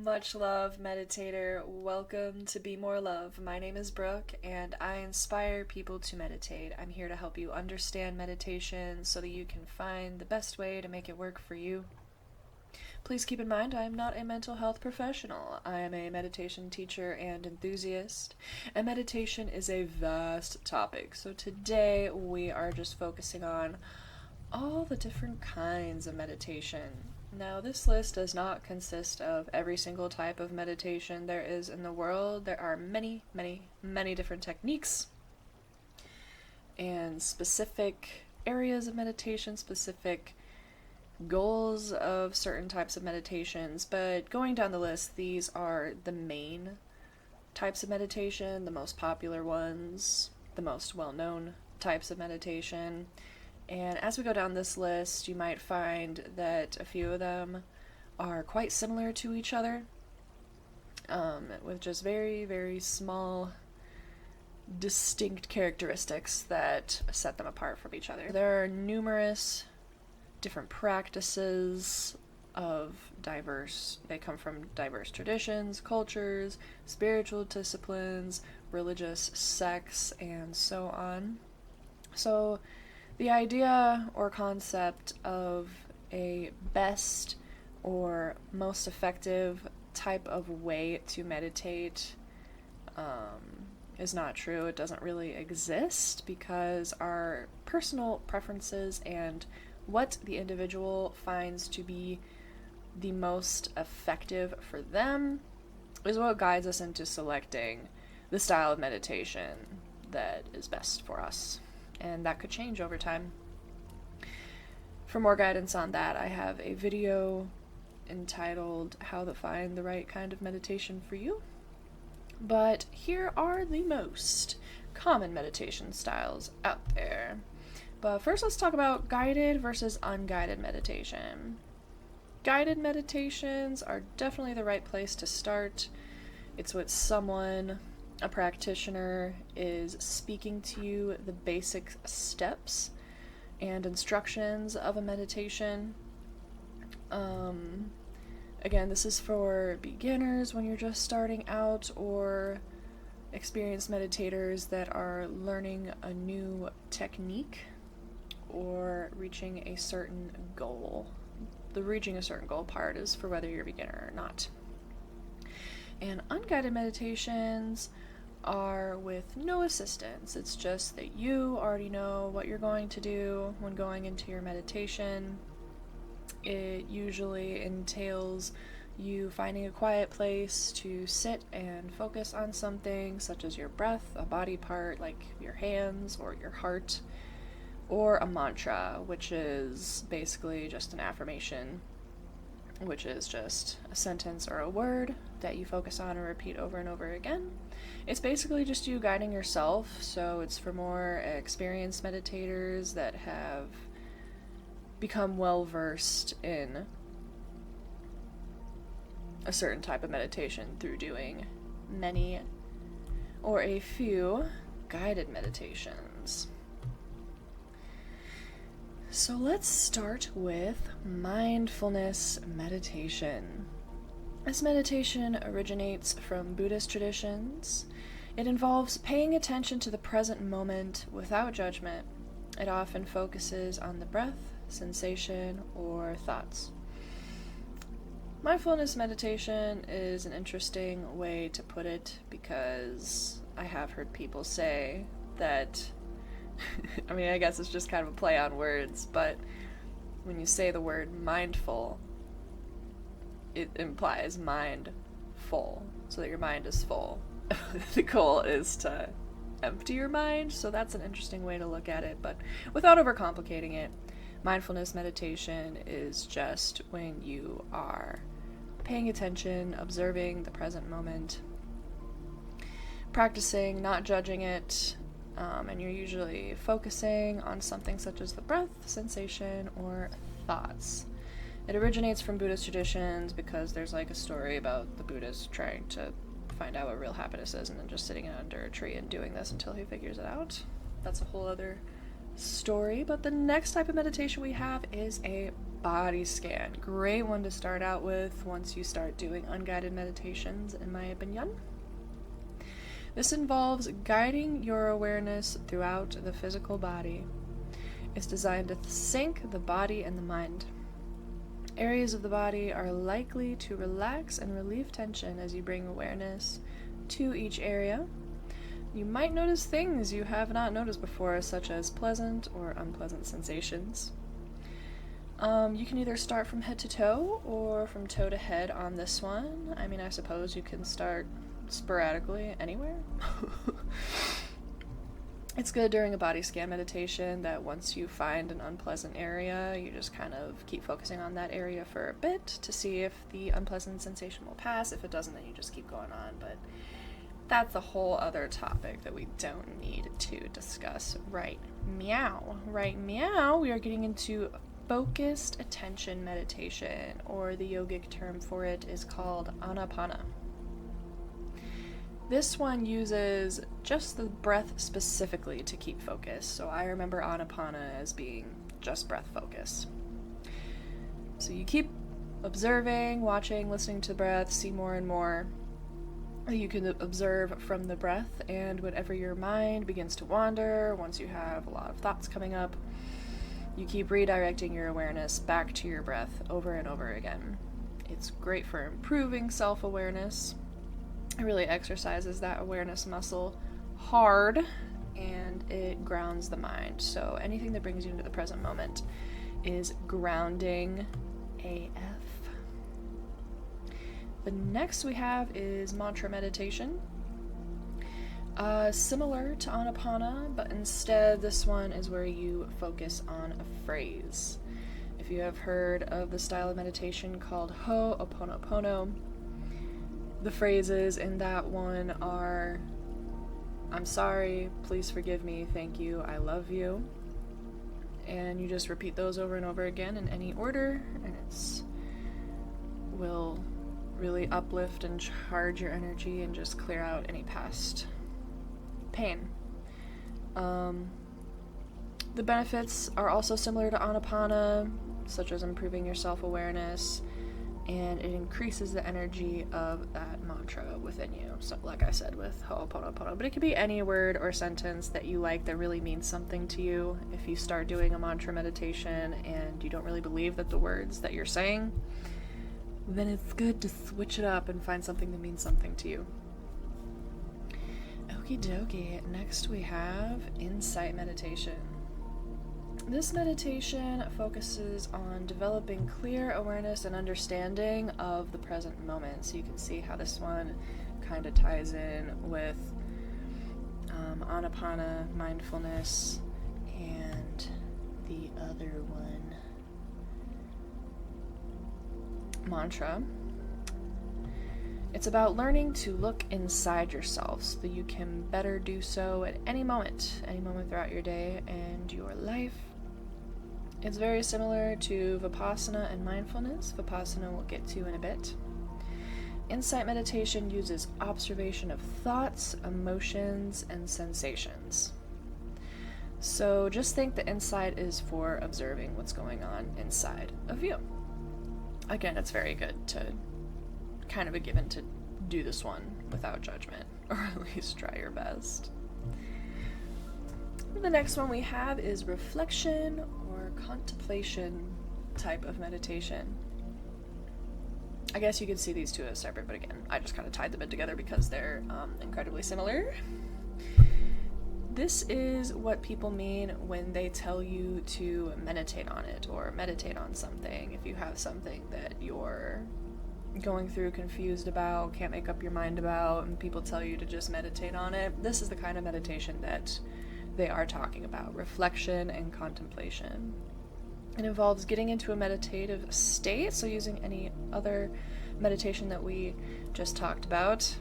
Much love, meditator. Welcome to Be More Love. My name is Brooke, and I inspire people to meditate. I'm here to help you understand meditation so that you can find the best way to make it work for you. Please keep in mind, I am not a mental health professional. I am a meditation teacher and enthusiast, and meditation is a vast topic. So today we are just focusing on all the different kinds of meditation. Now, this list does not consist of every single type of meditation there is in the world. There are many, many, many different techniques and specific areas of meditation, specific goals of certain types of meditations. But going down the list, these are the main types of meditation, the most popular ones, the most well known types of meditation. And as we go down this list, you might find that a few of them are quite similar to each other, with just very, very small, distinct characteristics that set them apart from each other. There are numerous different practices they come from diverse traditions, cultures, spiritual disciplines, religious sects, and so on. So, the idea or concept of a best or most effective type of way to meditate is not true. It doesn't really exist because our personal preferences and what the individual finds to be the most effective for them is what guides us into selecting the style of meditation that is best for us. And that could change over time. For more guidance on that, I have a video entitled How to Find the Right Kind of Meditation for You. But here are the most common meditation styles out there. But first, let's talk about guided versus unguided meditation. Guided meditations are definitely the right place to start. It's with someone, a practitioner, is speaking to you the basic steps and instructions of a meditation. Again, this is for beginners when you're just starting out, or experienced meditators that are learning a new technique or reaching a certain goal. The reaching a certain goal part is for whether you're a beginner or not. And unguided meditations are with no assistance. It's just that you already know what you're going to do when going into your meditation. It usually entails you finding a quiet place to sit and focus on something, such as your breath, a body part like your hands or your heart, or a mantra, which is basically just an affirmation, which is just a sentence or a word that you focus on and repeat over and over again. It's basically just you guiding yourself, so it's for more experienced meditators that have become well versed in a certain type of meditation through doing many or a few guided meditations. So let's start with mindfulness meditation. This meditation originates from Buddhist traditions. It involves paying attention to the present moment without judgment. It often focuses on the breath, sensation, or thoughts. Mindfulness meditation is an interesting way to put it because I have heard people say that I guess it's just kind of a play on words, but when you say the word mindful, it implies mind full, so that your mind is full. The goal is to empty your mind, so that's an interesting way to look at it, but without overcomplicating it, mindfulness meditation is just when you are paying attention, observing the present moment, practicing not judging it, and you're usually focusing on something such as the breath, sensation, or thoughts. It originates from Buddhist traditions because there's like a story about the Buddhist trying to find out what real happiness is and then just sitting under a tree and doing this until he figures it out. That's a whole other story. But the next type of meditation we have is a body scan. Great one to start out with once you start doing unguided meditations, in my opinion. This involves guiding your awareness throughout the physical body. It's designed to sync the body and the mind. Areas of the body are likely to relax and relieve tension as you bring awareness to each area. You might notice things you have not noticed before, such as pleasant or unpleasant sensations. You can either start from head to toe or from toe to head on this one. I mean, I suppose you can start sporadically anywhere. It's good during a body scan meditation that once you find an unpleasant area, you just kind of keep focusing on that area for a bit to see if the unpleasant sensation will pass. If it doesn't, then you just keep going on. But that's a whole other topic that we don't need to discuss right meow. Right meow, we are getting into focused attention meditation, or the yogic term for it is called Anapana. This one uses just the breath specifically to keep focus, so I remember Anapana as being just breath focus. So you keep observing, watching, listening to the breath, see more and more. You can observe from the breath, and whenever your mind begins to wander, once you have a lot of thoughts coming up, you keep redirecting your awareness back to your breath over and over again. It's great for improving self-awareness. It really exercises that awareness muscle hard, and it grounds the mind. So anything that brings you into the present moment is grounding AF. The next we have is mantra meditation. Similar to Anapana, but instead this one is where you focus on a phrase. If you have heard of the style of meditation called Ho'oponopono, the phrases in that one are, I'm sorry, please forgive me, thank you, I love you. And you just repeat those over and over again in any order, and it's will really uplift and charge your energy and just clear out any past pain. The benefits are also similar to Anapana, such as improving your self-awareness, and it increases the energy of that mantra within you. So like I said with Ho'oponopono, but it could be any word or sentence that you like that really means something to you. If you start doing a mantra meditation and you don't really believe that the words that you're saying, then it's good to switch it up and find something that means something to you. Okie dokie, next we have insight meditation. This meditation focuses on developing clear awareness and understanding of the present moment. So you can see how this one kind of ties in with Anapana, mindfulness, and the other one, mantra. It's about learning to look inside yourself so that you can better do so at any moment throughout your day and your life. It's very similar to Vipassana and mindfulness. Vipassana we'll get to in a bit. Insight meditation uses observation of thoughts, emotions, and sensations. So just think the insight is for observing what's going on inside of you. Again, it's very good to kind of a given to do this one without judgment, or at least try your best. The next one we have is reflection or contemplation type of meditation. I guess you could see these two as separate, but again, I just kind of tied them in together because they're incredibly similar. This is what people mean when they tell you to meditate on it or meditate on something. If you have something that you're going through, confused about, can't make up your mind about, and people tell you to just meditate on it, this is the kind of meditation that they are talking about, reflection and contemplation. It involves getting into a meditative state, so using any other meditation that we just talked about,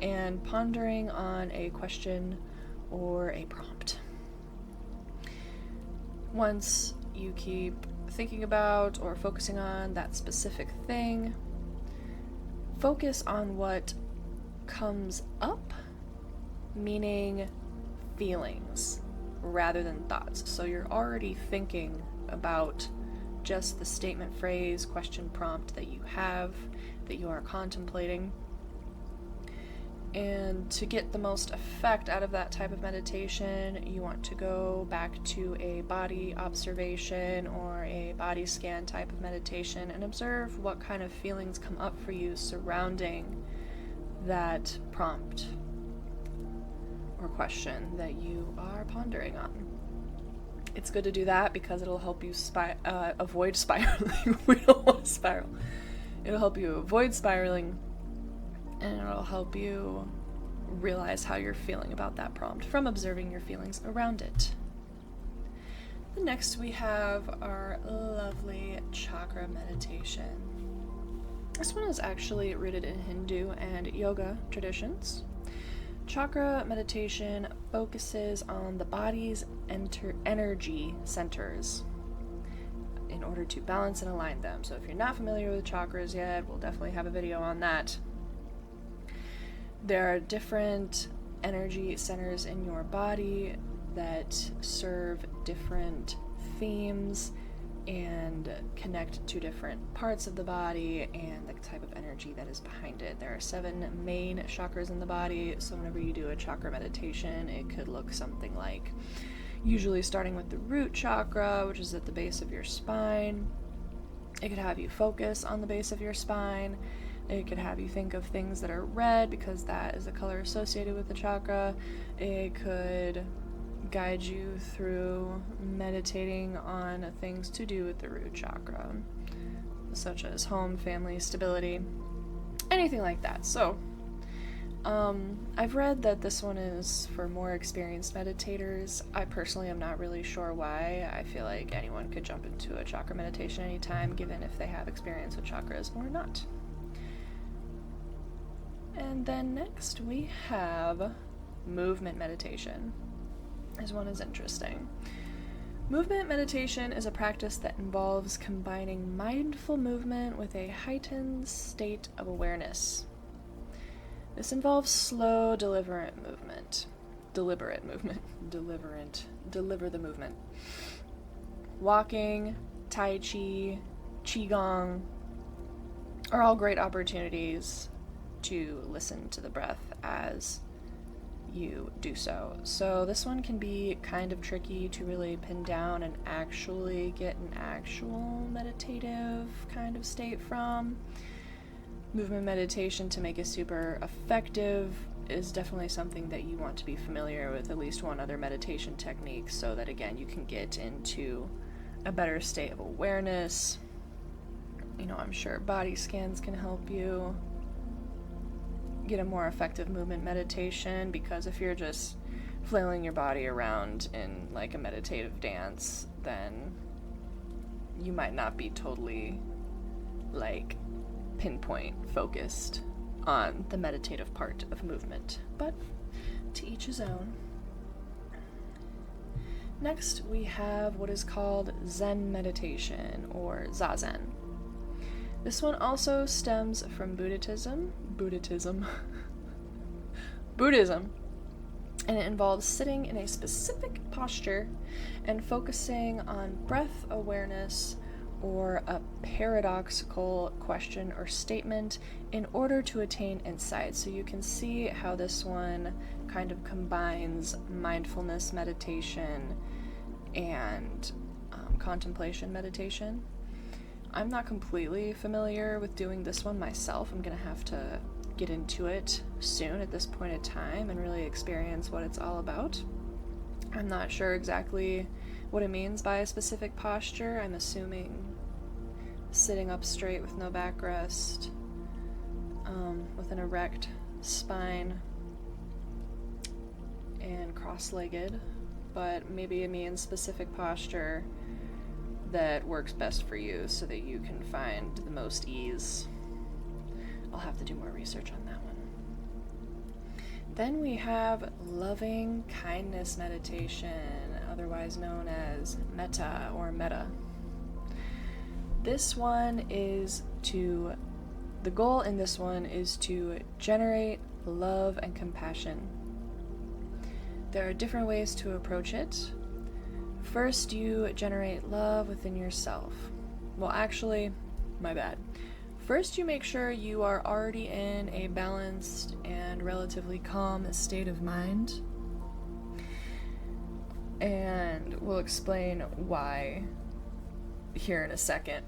and pondering on a question or a prompt. Once you keep thinking about or focusing on that specific thing, focus on what comes up, meaning feelings rather than thoughts. So you're already thinking about just the statement phrase, question prompt that you have, that you are contemplating. And to get the most effect out of that type of meditation, you want to go back to a body observation or a body scan type of meditation and observe what kind of feelings come up for you surrounding that prompt or question that you are pondering on. It's good to do that because it'll help you avoid spiraling. We don't want to spiral. It'll help you avoid spiraling, and it'll help you realize how you're feeling about that prompt from observing your feelings around it. Next, we have our lovely chakra meditation. This one is actually rooted in Hindu and yoga traditions. Chakra meditation focuses on the body's energy centers in order to balance and align them. So if you're not familiar with chakras yet, we'll definitely have a video on that. There are different energy centers in your body that serve different themes and connect to different parts of the body and the type of energy that is behind it. There are 7 main chakras in the body, so whenever you do a chakra meditation, it could look something like, usually starting with the root chakra, which is at the base of your spine. It could have you focus on the base of your spine. It could have you think of things that are red because that is the color associated with the chakra. It could guide you through meditating on things to do with the root chakra, such as home, family, stability, anything like that. So, I've read that this one is for more experienced meditators. I personally am not really sure why. I feel like anyone could jump into a chakra meditation anytime, given if they have experience with chakras or not. And then next we have movement meditation. This one is interesting. Movement meditation is a practice that involves combining mindful movement with a heightened state of awareness. This involves slow, deliver the movement. Walking, Tai Chi, Qigong are all great opportunities to listen to the breath as you do so. So this one can be kind of tricky to really pin down and actually get an actual meditative kind of state from. Movement meditation, to make it super effective, is definitely something that you want to be familiar with at least one other meditation technique so that, again, you can get into a better state of awareness. I'm sure body scans can help you get a more effective movement meditation, because if you're just flailing your body around in like a meditative dance, then you might not be totally like pinpoint focused on the meditative part of movement, but to each his own. Next, we have what is called Zen meditation, or Zazen. This one also stems from Buddhism, and it involves sitting in a specific posture and focusing on breath awareness or a paradoxical question or statement in order to attain insight. So you can see how this one kind of combines mindfulness meditation and contemplation meditation. I'm not completely familiar with doing this one myself. I'm gonna have to get into it soon at this point in time and really experience what it's all about. I'm not sure exactly what it means by a specific posture. I'm assuming sitting up straight with no backrest, with an erect spine and cross-legged, but maybe it means specific posture that works best for you so that you can find the most ease. I'll have to do more research on that one. Then we have loving kindness meditation, otherwise known as metta or metta. The goal in this one is to generate love and compassion. There are different ways to approach it. First, you generate love within yourself. Well, actually, my bad. First, you make sure you are already in a balanced and relatively calm state of mind. And we'll explain why here in a second.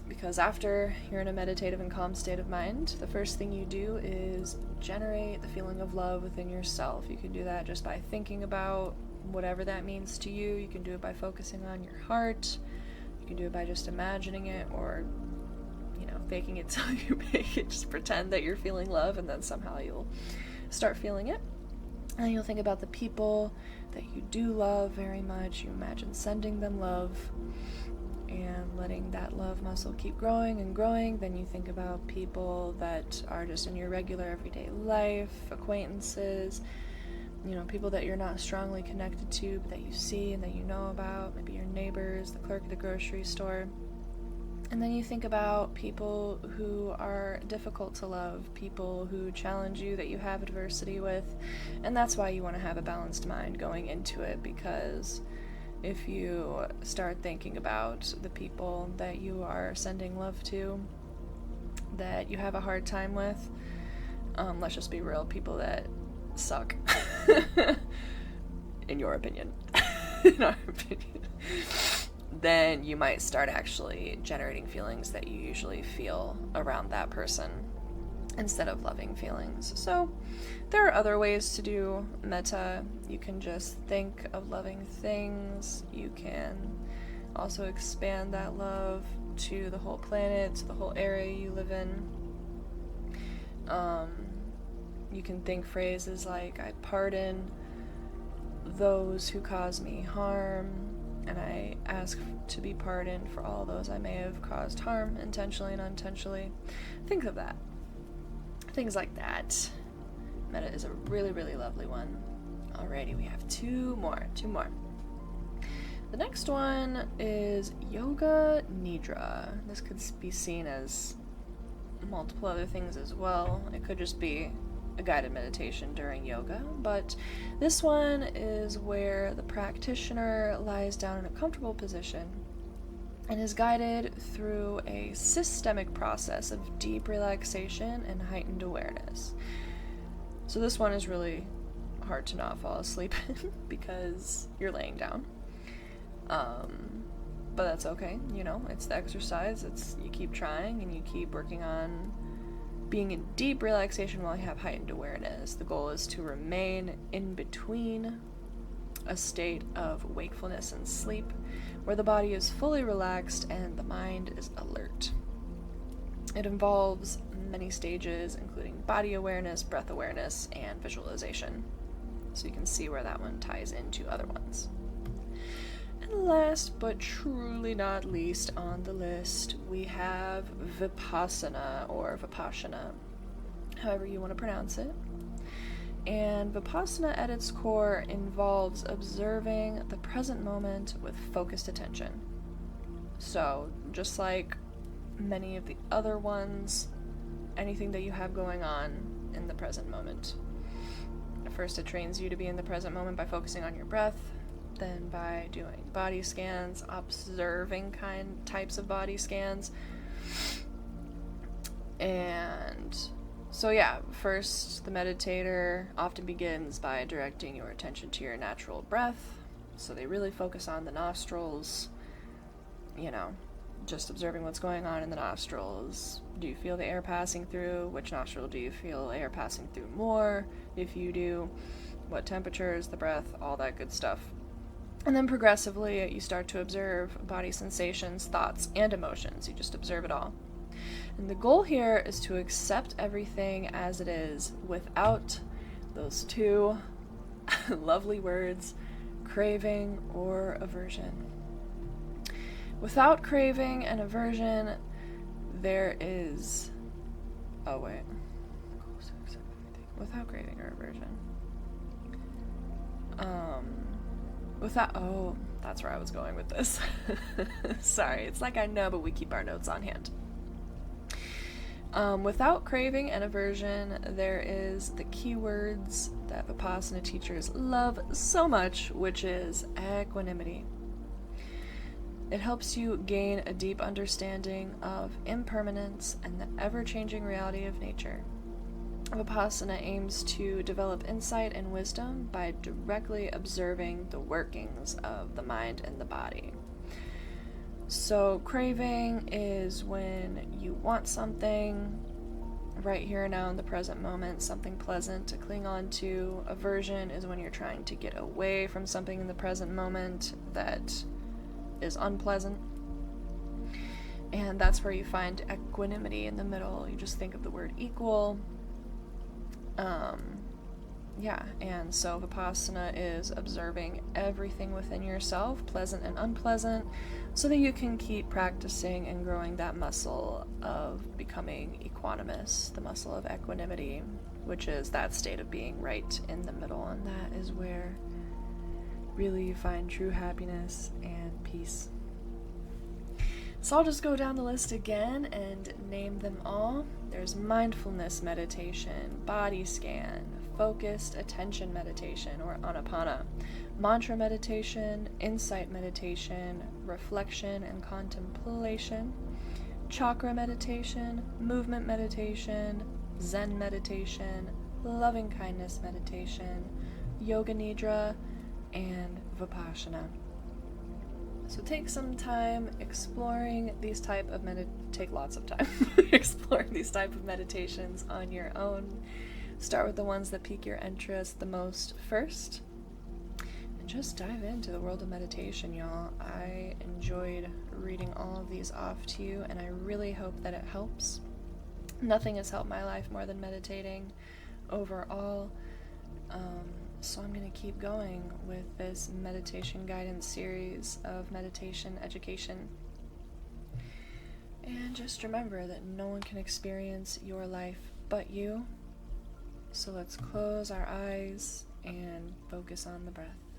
Because after you're in a meditative and calm state of mind, the first thing you do is generate the feeling of love within yourself. You can do that just by thinking about whatever that means to you. You can do it by focusing on your heart. You can do it by just imagining it, or faking it till you make it. Just pretend that you're feeling love, and then somehow you'll start feeling it. And you'll think about the people that you do love very much. You imagine sending them love and letting that love muscle keep growing and growing. Then you think about people that are just in your regular everyday life, acquaintances, people that you're not strongly connected to, but that you see and that you know about, maybe your neighbors, the clerk at the grocery store. And then you think about people who are difficult to love, people who challenge you, that you have adversity with. And that's why you want to have a balanced mind going into it, because if you start thinking about the people that you are sending love to, that you have a hard time with, let's just be real, people that suck, in your opinion, in our opinion, then you might start actually generating feelings that you usually feel around that person instead of loving feelings. So there are other ways to do metta. You can just think of loving things. You can also expand that love to the whole planet, to the whole area you live in. You can think phrases like, I pardon those who cause me harm, and I ask to be pardoned for all those I may have caused harm, intentionally and unintentionally. Think of that. Things like that. Metta is a really, really lovely one. Alrighty, we have two more. The next one is Yoga Nidra. This could be seen as multiple other things as well. It could just be a guided meditation during yoga, but this one is where the practitioner lies down in a comfortable position and is guided through a systemic process of deep relaxation and heightened awareness. So this one is really hard to not fall asleep in because you're laying down. But that's okay, it's the exercise. You keep trying and you keep working on being in deep relaxation while you have heightened awareness. The goal is to remain in between a state of wakefulness and sleep, where the body is fully relaxed and the mind is alert. It involves many stages, including body awareness, breath awareness, and visualization. So you can see where that one ties into other ones. And last but truly not least on the list, we have Vipassana, or Vipassana, however you want to pronounce it. And Vipassana at its core involves observing the present moment with focused attention. So, just like many of the other ones, anything that you have going on in the present moment. First, it trains you to be in the present moment by focusing on your breath, then by doing body scans, observing types of body scans. And so first the meditator often begins by directing your attention to your natural breath. So they really focus on the nostrils, just observing what's going on in the nostrils. Do you feel the air passing through? Which nostril do you feel air passing through more? If you do, what temperature is the breath? All that good stuff. And then progressively, you start to observe body sensations, thoughts, and emotions. You just observe it all. And the goal here is to accept everything as it is without those two lovely words, craving or aversion. Without craving and aversion, there is... Without craving or aversion. That's where I was going with this. Sorry, it's like I know, but we keep our notes on hand. Without craving and aversion, there is the keywords that Vipassana teachers love so much, which is equanimity. It helps you gain a deep understanding of impermanence and the ever-changing reality of nature. Vipassana aims to develop insight and wisdom by directly observing the workings of the mind and the body. So, craving is when you want something right here and now in the present moment, something pleasant to cling on to. Aversion is when you're trying to get away from something in the present moment that is unpleasant. And that's where you find equanimity in the middle. You just think of the word equal. And so Vipassana is observing everything within yourself, pleasant and unpleasant, so that you can keep practicing and growing that muscle of becoming equanimous, the muscle of equanimity, which is that state of being right in the middle, and that is where really you find true happiness and peace. So I'll just go down the list again and name them all. There's mindfulness meditation, body scan, focused attention meditation, or anapana, mantra meditation, insight meditation, reflection and contemplation, chakra meditation, movement meditation, Zen meditation, loving kindness meditation, yoga nidra, and vipassana. So take some time exploring these type of take lots of time exploring these type of meditations on your own. Start with the ones that pique your interest the most first, and just dive into the world of meditation, y'all. I enjoyed reading all of these off to you, and I really hope that it helps. Nothing has helped my life more than meditating overall. So I'm going to keep going with this meditation guidance series of meditation education. And just remember that no one can experience your life but you. So let's close our eyes and focus on the breath.